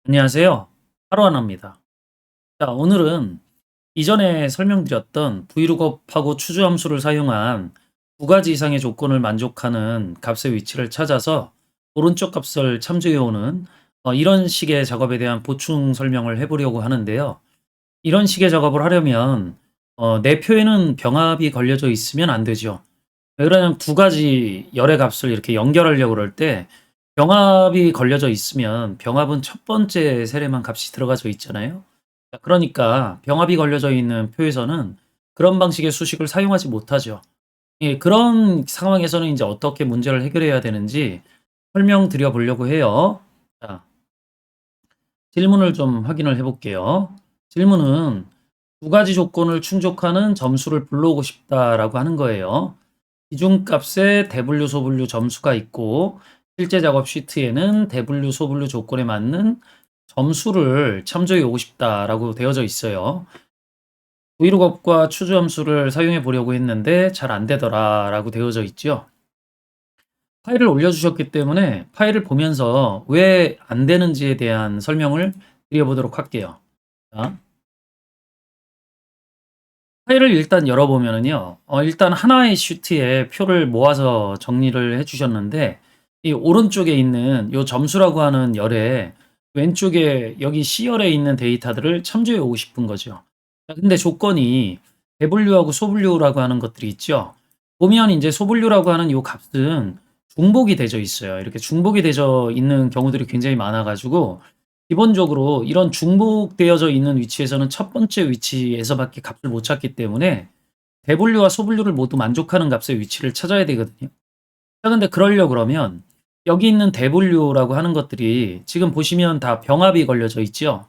안녕하세요. 하루하나입니다. 자, 오늘은 이전에 설명드렸던 vlookup하고 추주함수를 사용한 두 가지 이상의 조건을 만족하는 값의 위치를 찾아서 오른쪽 값을 참조해오는 이런 식의 작업에 대한 보충 설명을 해보려고 하는데요. 이런 식의 작업을 하려면 내 표에는 병합이 걸려져 있으면 안 되죠. 왜 그러냐면 두 가지 열의 값을 이렇게 연결하려고 그럴 때 병합이 걸려져 있으면 병합은 첫 번째 세례만 값이 들어가져 있잖아요. 자, 그러니까 병합이 걸려져 있는 표에서는 그런 방식의 수식을 사용하지 못하죠. 예, 그런 상황에서는 이제 어떻게 문제를 해결해야 되는지 설명드려 보려고 해요. 자, 질문을 좀 확인을 해볼게요. 질문은 두 가지 조건을 충족하는 점수를 불러오고 싶다라고 하는 거예요. 기준값에 대분류 소분류 점수가 있고 실제 작업 시트에는 대분류 소분류 조건에 맞는 점수를 참조해 오고 싶다라고 되어져 있어요. 브이로그업과 추주 함수를 사용해 보려고 했는데 잘 안 되더라라고 되어져 있죠. 파일을 올려주셨기 때문에 파일을 보면서 왜 안 되는지에 대한 설명을 드려보도록 할게요. 자, 파일을 일단 열어보면은요, 일단 하나의 시트에 표를 모아서 정리를 해주셨는데, 이 오른쪽에 있는 요 점수라고 하는 열에 왼쪽에 여기 C열에 있는 데이터들을 참조해 오고 싶은 거죠. 자, 근데 조건이 대분류하고 소분류라고 하는 것들이 있죠. 보면 이제 소분류라고 하는 요 값은 중복이 되어 있어요. 이렇게 중복이 되어 있는 경우들이 굉장히 많아가지고, 기본적으로 이런 중복되어져 있는 위치에서는 첫 번째 위치에서밖에 값을 못 찾기 때문에 대분류와 소분류를 모두 만족하는 값의 위치를 찾아야 되거든요. 자, 근데 그러려고 그러면 여기 있는 대분류라고 하는 것들이 지금 보시면 다 병합이 걸려져 있죠.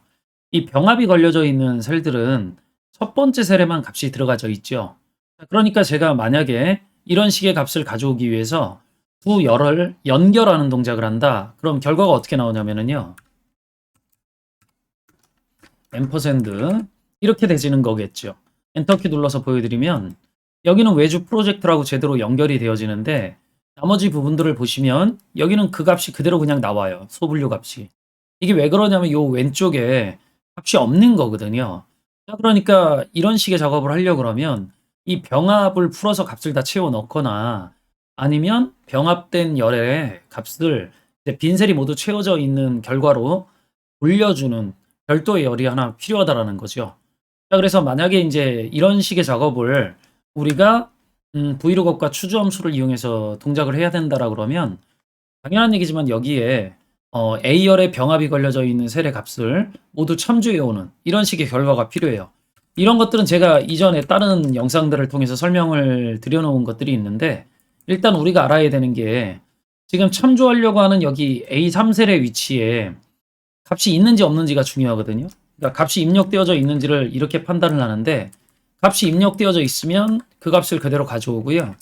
이 병합이 걸려져 있는 셀들은 첫 번째 셀에만 값이 들어가져 있죠. 자, 그러니까 제가 만약에 이런 식의 값을 가져오기 위해서 두 열을 연결하는 동작을 한다. 그럼 결과가 어떻게 나오냐면요. 앰퍼샌드 이렇게 되지는 거겠죠. 엔터키 눌러서 보여드리면 여기는 외주 프로젝트라고 제대로 연결이 되어지는데 나머지 부분들을 보시면 여기는 그 값이 그대로 그냥 나와요. 소분류 값이. 이게 왜 그러냐면 요 왼쪽에 값이 없는 거거든요. 자, 그러니까 이런 식의 작업을 하려고 그러면 이 병합을 풀어서 값을 다 채워 넣거나 아니면 병합된 열의 값을 이제 빈셀이 모두 채워져 있는 결과로 돌려주는 별도의 열이 하나 필요하다라는 거죠. 자, 그래서 만약에 이제 이런 식의 작업을 우리가 브이로그과 추주 함수를 이용해서 동작을 해야 된다라 그러면 당연한 얘기지만 여기에 A열의 병합이 걸려져 있는 셀의 값을 모두 참조해 오는 이런 식의 결과가 필요해요. 이런 것들은 제가 이전에 다른 영상들을 통해서 설명을 드려놓은 것들이 있는데 일단 우리가 알아야 되는 게 지금 참조하려고 하는 여기 A3셀의 위치에 값이 있는지 없는지가 중요하거든요. 그러니까 값이 입력되어져 있는지를 이렇게 판단을 하는데 값이 입력되어져 있으면 그 값을 그대로 가져오고요.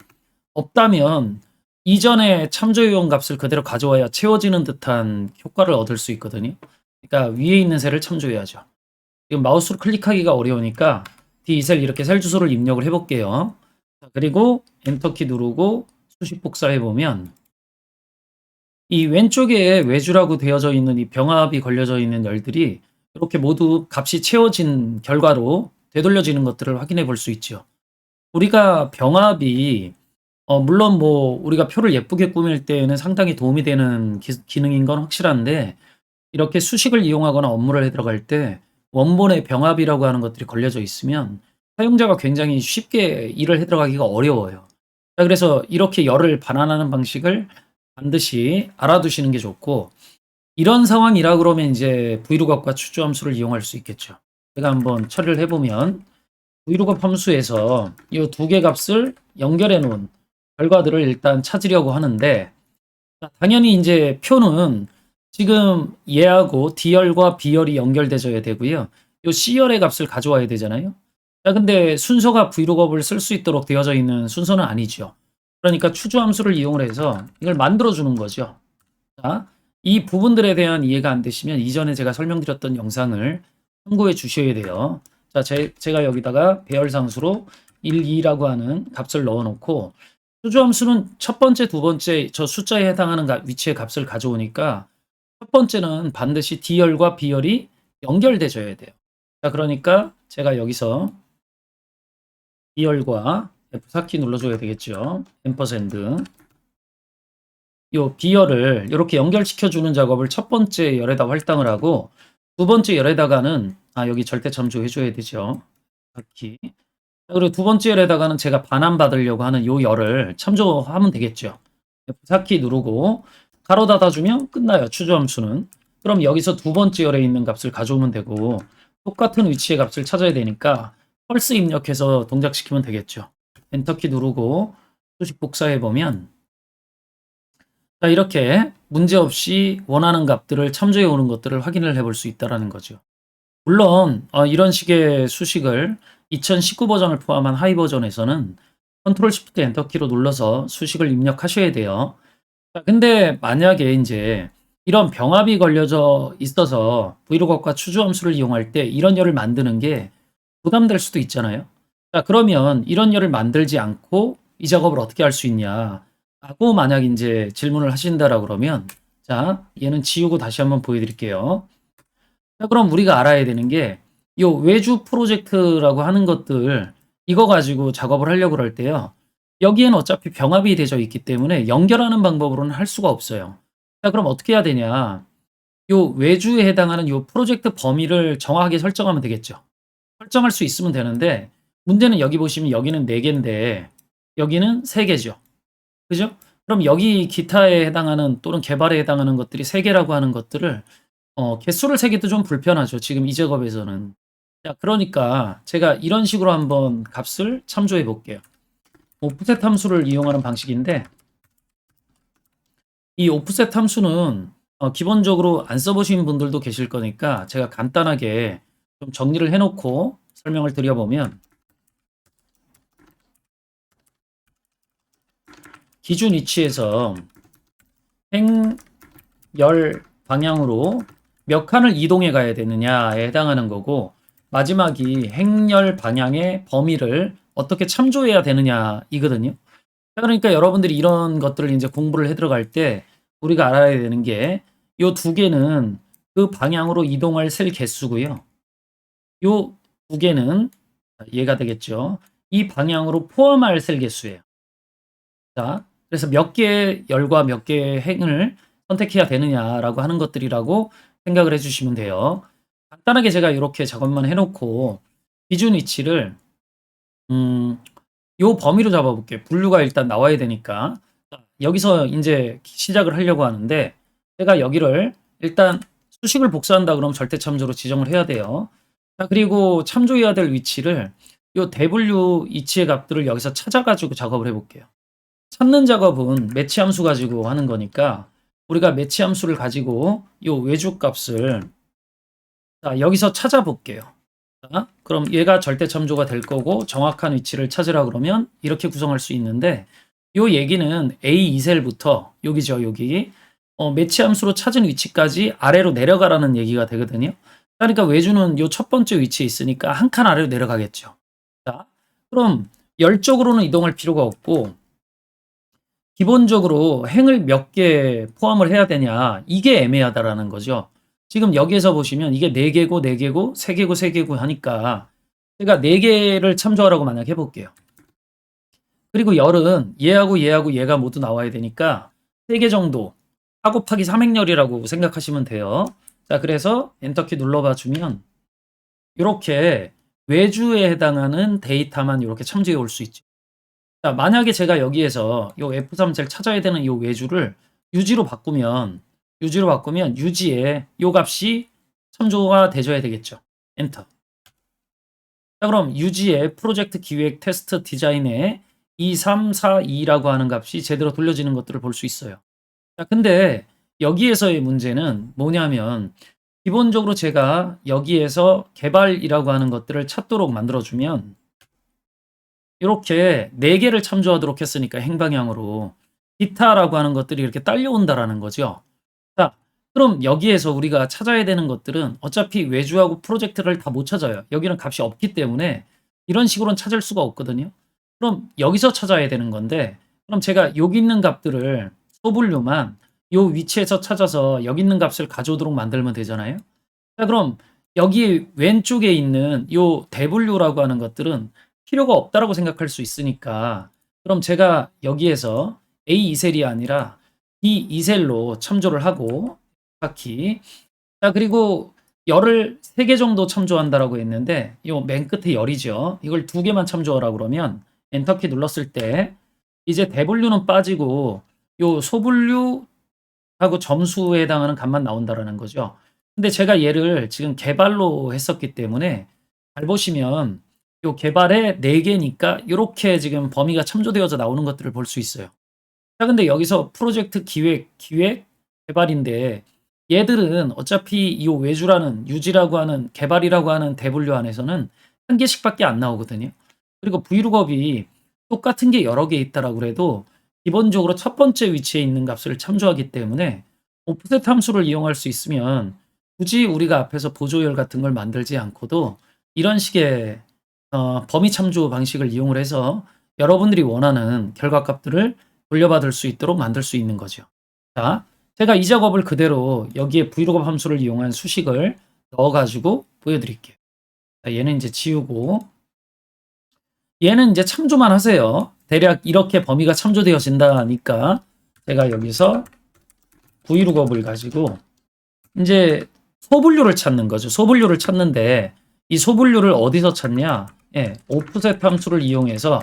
없다면 이전에 참조해온 값을 그대로 가져와야 채워지는 듯한 효과를 얻을 수 있거든요. 그러니까 위에 있는 셀을 참조해야죠. 지금 마우스로 클릭하기가 어려우니까 D2셀 이렇게 셀 주소를 입력을 해볼게요. 그리고 엔터키 누르고 수식 복사해보면 이 왼쪽에 외주라고 되어져 있는 이 병합이 걸려져 있는 열들이 이렇게 모두 값이 채워진 결과로 되돌려지는 것들을 확인해 볼 수 있죠. 우리가 병합이 물론 뭐 우리가 표를 예쁘게 꾸밀 때에는 상당히 도움이 되는 기능인 건 확실한데 이렇게 수식을 이용하거나 업무를 해 들어갈 때 원본의 병합이라고 하는 것들이 걸려져 있으면 사용자가 굉장히 쉽게 일을 해 들어가기가 어려워요. 자, 그래서 이렇게 열을 반환하는 방식을 반드시 알아두시는 게 좋고 이런 상황이라 그러면 이제 브이로그업과 추주 함수를 이용할 수 있겠죠. 제가 한번 처리를 해보면 브이로그업 함수에서 이 두 개 값을 연결해 놓은 결과들을 일단 찾으려고 하는데 당연히 이제 표는 지금 얘하고 D열과 B열이 연결되어야 되고요. 요 C열의 값을 가져와야 되잖아요. 자, 근데 순서가 브이로그업을 쓸 수 있도록 되어져 있는 순서는 아니죠. 그러니까 추주 함수를 이용을 해서 이걸 만들어 주는 거죠. 자, 이 부분들에 대한 이해가 안 되시면 이전에 제가 설명드렸던 영상을 참고해 주셔야 돼요. 자, 제가 여기다가 배열상수로 1, 2라고 하는 값을 넣어 놓고 추주 함수는 첫 번째, 두 번째 저 숫자에 해당하는 위치의 값을 가져오니까 첫 번째는 반드시 D열과 B열이 연결돼줘야 돼요. 자, 그러니까 제가 여기서 D열과 F4키 눌러줘야 되겠죠. 앰퍼샌드. 요 B열을 이렇게 연결시켜주는 작업을 첫 번째 열에다 할당을 하고 두 번째 열에다가는 여기 절대 참조해줘야 되죠. 키. 그리고 두 번째 열에다가는 제가 반환받으려고 하는 요 열을 참조하면 되겠죠. F4키 누르고 가로 닫아주면 끝나요. 추조함수는. 그럼 여기서 두 번째 열에 있는 값을 가져오면 되고 똑같은 위치의 값을 찾아야 되니까 펄스 입력해서 동작시키면 되겠죠. 엔터키 누르고 수식 복사해보면 자, 이렇게 문제없이 원하는 값들을 참조해 오는 것들을 확인을 해볼 수 있다는 거죠. 물론 이런 식의 수식을 2019 버전을 포함한 하이 버전에서는 컨트롤 시프트 엔터키로 눌러서 수식을 입력하셔야 돼요. 자, 근데 만약에 이제 이런 병합이 걸려져 있어서 브이로그과 추주함수를 이용할 때 이런 열을 만드는 게 부담될 수도 있잖아요. 자, 그러면 이런 열을 만들지 않고 이 작업을 어떻게 할 수 있냐 라고 만약 이제 질문을 하신다라 그러면 자, 얘는 지우고 다시 한번 보여드릴게요. 자, 그럼 우리가 알아야 되는 게 요 외주 프로젝트라고 하는 것들 이거 가지고 작업을 하려고 할 때요. 여기에는 어차피 병합이 되어 있기 때문에 연결하는 방법으로는 할 수가 없어요. 자, 그럼 어떻게 해야 되냐? 요 외주에 해당하는 요 프로젝트 범위를 정확하게 설정하면 되겠죠. 설정할 수 있으면 되는데 문제는 여기 보시면 여기는 4개인데 여기는 3개죠. 그죠? 그럼 여기 기타에 해당하는 또는 개발에 해당하는 것들이 3개라고 하는 것들을 개수를 세기도 좀 불편하죠. 지금 이 작업에서는. 자, 그러니까 제가 이런 식으로 한번 값을 참조해 볼게요. 오프셋 함수를 이용하는 방식인데 이 오프셋 함수는 기본적으로 안 써보신 분들도 계실 거니까 제가 간단하게 좀 정리를 해놓고 설명을 드려보면 기준 위치에서 행열 방향으로 몇 칸을 이동해 가야 되느냐에 해당하는 거고 마지막이 행열 방향의 범위를 어떻게 참조해야 되느냐 이거든요. 그러니까 여러분들이 이런 것들을 이제 공부를 해 들어갈 때 우리가 알아야 되는 게 요 두 개는 그 방향으로 이동할 셀 개수고요. 요 두 개는 얘가 되겠죠. 이 방향으로 포함할 셀 개수예요. 자, 그래서 몇 개의 열과 몇 개의 행을 선택해야 되느냐라고 하는 것들이라고 생각을 해주시면 돼요. 간단하게 제가 이렇게 작업만 해놓고 기준 위치를 요 범위로 잡아볼게요. 분류가 일단 나와야 되니까 여기서 이제 시작을 하려고 하는데 제가 여기를 일단 수식을 복사한다 그러면 절대 참조로 지정을 해야 돼요. 자, 그리고 참조해야 될 위치를 요 대분류 이치의 값들을 여기서 찾아가지고 작업을 해볼게요. 찾는 작업은 매치 함수 가지고 하는 거니까 우리가 매치 함수를 가지고 요 외주 값을 자, 여기서 찾아볼게요. 자, 그럼 얘가 절대 참조가 될 거고 정확한 위치를 찾으라 그러면 이렇게 구성할 수 있는데 요 얘기는 A2셀부터 여기죠, 여기 매치 함수로 찾은 위치까지 아래로 내려가라는 얘기가 되거든요. 그러니까 외주는 요 첫 번째 위치에 있으니까 한 칸 아래로 내려가겠죠. 자, 그럼 열쪽으로는 이동할 필요가 없고 기본적으로 행을 몇 개 포함을 해야 되냐 이게 애매하다라는 거죠. 지금 여기에서 보시면 이게 4개고 4개고 3개고 3개고 하니까 제가 4개를 참조하라고 만약 해볼게요. 그리고 열은 얘하고 얘하고 얘가 모두 나와야 되니까 3개 정도 4 곱하기 3행열이라고 생각하시면 돼요. 자, 그래서 엔터키 눌러봐 주면 이렇게 외주에 해당하는 데이터만 이렇게 참조해 올 수 있죠. 자, 만약에 제가 여기에서 요 F3 셀 찾아야 되는 요 외주를 유지로 바꾸면 유지에 요 값이 참조가 돼줘야 되겠죠. 엔터. 자, 그럼 유지의 프로젝트 기획 테스트 디자인에 2342라고 하는 값이 제대로 돌려지는 것들을 볼 수 있어요. 자, 근데 여기에서의 문제는 뭐냐면 기본적으로 제가 여기에서 개발이라고 하는 것들을 찾도록 만들어주면 이렇게 4개를 참조하도록 했으니까 행방향으로 기타라고 하는 것들이 이렇게 딸려온다라는 거죠. 자, 그럼 여기에서 우리가 찾아야 되는 것들은 어차피 외주하고 프로젝트를 다 못 찾아요. 여기는 값이 없기 때문에 이런 식으로는 찾을 수가 없거든요. 그럼 여기서 찾아야 되는 건데 그럼 제가 여기 있는 값들을 소분류만 요 위치에서 찾아서 여기 있는 값을 가져오도록 만들면 되잖아요. 자, 그럼 여기 왼쪽에 있는 요 w라고 하는 것들은 필요가 없다라고 생각할 수 있으니까, 그럼 제가 여기에서 A 2셀이 아니라 B 2셀로 참조를 하고, 딱히. 자, 그리고 열을 3개 정도 참조한다라고 했는데 요 맨 끝에 열이죠. 이걸 2개만 참조하라 그러면 엔터키 눌렀을 때 이제 대분류는 빠지고 요 소분류하고 점수에 해당하는 값만 나온다라는 거죠. 근데 제가 얘를 지금 개발로 했었기 때문에 잘 보시면 요 개발에 4개니까 요렇게 지금 범위가 참조되어져 나오는 것들을 볼 수 있어요. 자, 근데 여기서 프로젝트 기획, 개발인데 얘들은 어차피 이 외주라는 유지라고 하는 개발이라고 하는 대분류 안에서는 한 개씩밖에 안 나오거든요. 그리고 vlookup이 똑같은 게 여러 개 있다라고 그래도 기본적으로 첫 번째 위치에 있는 값을 참조하기 때문에 오프셋 함수를 이용할 수 있으면 굳이 우리가 앞에서 보조열 같은 걸 만들지 않고도 이런 식의 범위 참조 방식을 이용을 해서 여러분들이 원하는 결과값들을 돌려받을 수 있도록 만들 수 있는 거죠. 자, 제가 이 작업을 그대로 여기에 vlookup 함수를 이용한 수식을 넣어가지고 보여드릴게요. 자, 얘는 이제 지우고, 얘는 이제 참조만 하세요. 대략 이렇게 범위가 참조되어진다니까 제가 여기서 vlookup을 가지고 이제 소분류를 찾는 거죠. 소분류를 찾는데 이 소분류를 어디서 찾냐? 예, 오프셋 함수를 이용해서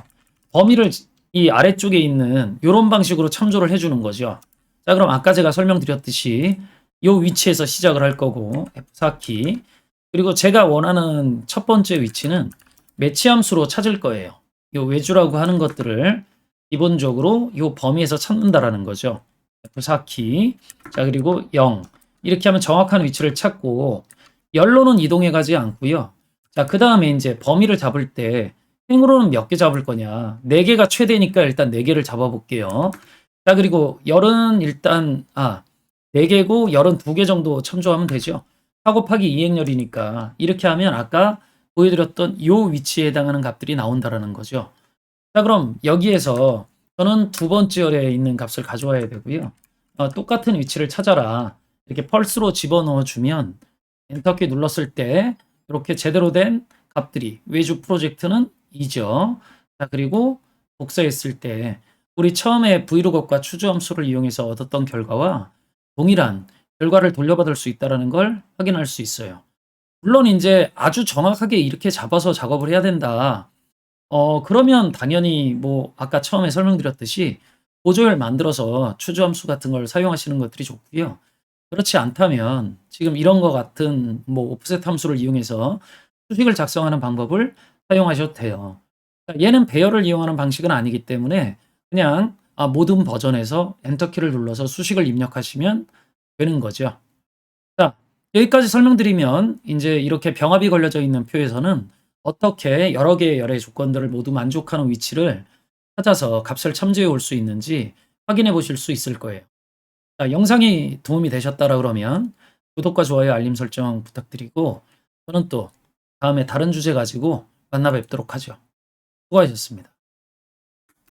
범위를 이 아래쪽에 있는 이런 방식으로 참조를 해주는 거죠. 자, 그럼 아까 제가 설명드렸듯이 이 위치에서 시작을 할 거고 F4키, 그리고 제가 원하는 첫 번째 위치는 매치 함수로 찾을 거예요. 이 외주라고 하는 것들을 기본적으로 이 범위에서 찾는다라는 거죠. F4키. 자, 그리고 0. 이렇게 하면 정확한 위치를 찾고 열로는 이동해 가지 않고요. 자, 그 다음에 이제 범위를 잡을 때 행으로는 몇 개 잡을 거냐. 4개가 최대니까 일단 4개를 잡아볼게요. 자, 그리고 열은 일단 4개고 열은 2개 정도 참조하면 되죠. 4 곱하기 2행열이니까 이렇게 하면 아까 보여드렸던 이 위치에 해당하는 값들이 나온다라는 거죠. 자, 그럼 여기에서 저는 두 번째 열에 있는 값을 가져와야 되고요. 똑같은 위치를 찾아라. 이렇게 펄스로 집어넣어 주면 엔터키 눌렀을 때 이렇게 제대로 된 값들이 외주 프로젝트는 2죠. 자, 그리고 복사했을 때 우리 처음에 vlookup과 추주 함수를 이용해서 얻었던 결과와 동일한 결과를 돌려받을 수 있다는 걸 확인할 수 있어요. 물론 이제 아주 정확하게 이렇게 잡아서 작업을 해야 된다. 그러면 당연히 뭐 아까 처음에 설명드렸듯이 보조열 만들어서 추주 함수 같은 걸 사용하시는 것들이 좋고요. 그렇지 않다면 지금 이런 거 같은 뭐 오프셋 함수를 이용해서 수식을 작성하는 방법을 사용하셔도 돼요. 얘는 배열을 이용하는 방식은 아니기 때문에 그냥 모든 버전에서 엔터키를 눌러서 수식을 입력하시면 되는 거죠. 자, 여기까지 설명드리면 이제 이렇게 병합이 걸려져 있는 표에서는 어떻게 여러 개의 열의 조건들을 모두 만족하는 위치를 찾아서 값을 참조해 올 수 있는지 확인해 보실 수 있을 거예요. 자, 영상이 도움이 되셨다라 그러면 구독과 좋아요, 알림 설정 부탁드리고 저는 또 다음에 다른 주제 가지고 만나 뵙도록 하죠. 수고하셨습니다.